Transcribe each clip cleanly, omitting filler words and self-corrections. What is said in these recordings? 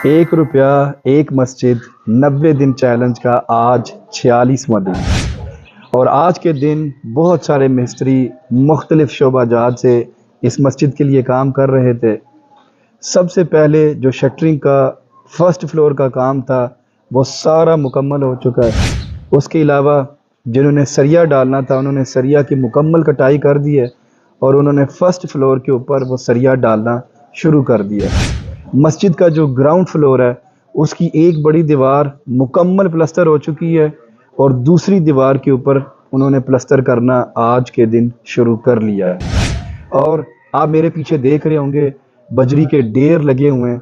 ایک روپیہ ایک مسجد 90 دن چیلنج کا آج 46واں دن، اور آج کے دن بہت سارے مستری مختلف شعبہ جات سے اس مسجد کے لیے کام کر رہے تھے۔ سب سے پہلے جو شٹرنگ کا فرسٹ فلور کا کام تھا وہ سارا مکمل ہو چکا ہے۔ اس کے علاوہ جنہوں نے سریا ڈالنا تھا انہوں نے سریا کی مکمل کٹائی کر دی ہے، اور انہوں نے فرسٹ فلور کے اوپر وہ سریا ڈالنا شروع کر دیا۔ مسجد کا جو گراؤنڈ فلور ہے اس کی ایک بڑی دیوار مکمل پلسٹر ہو چکی ہے، اور دوسری دیوار کے اوپر انہوں نے پلسٹر کرنا آج کے دن شروع کر لیا ہے۔ اور آپ میرے پیچھے دیکھ رہے ہوں گے بجری کے ڈھیر لگے ہوئے ہیں۔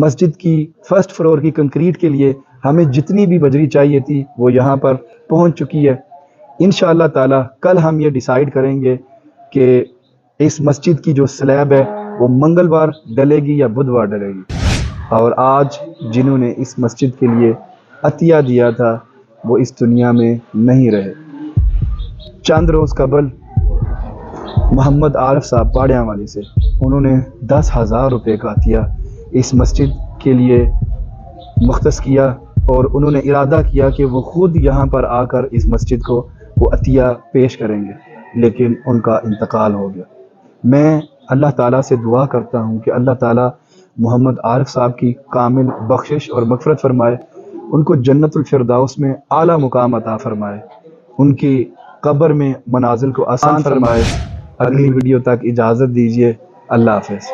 مسجد کی فرسٹ فلور کی کنکریٹ کے لیے ہمیں جتنی بھی بجری چاہیے تھی وہ یہاں پر پہنچ چکی ہے۔ انشاءاللہ تعالی کل ہم یہ ڈیسائیڈ کریں گے کہ اس مسجد کی جو سلیب ہے وہ منگلوار ڈلے گی یا بدھوار ڈلے گی۔ اور آج جنہوں نے اس مسجد کے لیے عطیہ دیا تھا وہ اس دنیا میں نہیں رہے۔ چند روز قبل محمد عارف صاحب پاڑیاں والی سے انہوں نے 10,000 روپے کا عطیہ اس مسجد کے لیے مختص کیا، اور انہوں نے ارادہ کیا کہ وہ خود یہاں پر آ کر اس مسجد کو وہ عطیہ پیش کریں گے، لیکن ان کا انتقال ہو گیا۔ میں اللہ تعالیٰ سے دعا کرتا ہوں کہ اللہ تعالیٰ محمد عارف صاحب کی کامل بخشش اور مغفرت فرمائے، ان کو جنت الفردوس میں اعلیٰ مقام عطا فرمائے، ان کی قبر میں منازل کو آسان فرمائے۔ اگلی ویڈیو تک اجازت دیجیے، اللہ حافظ۔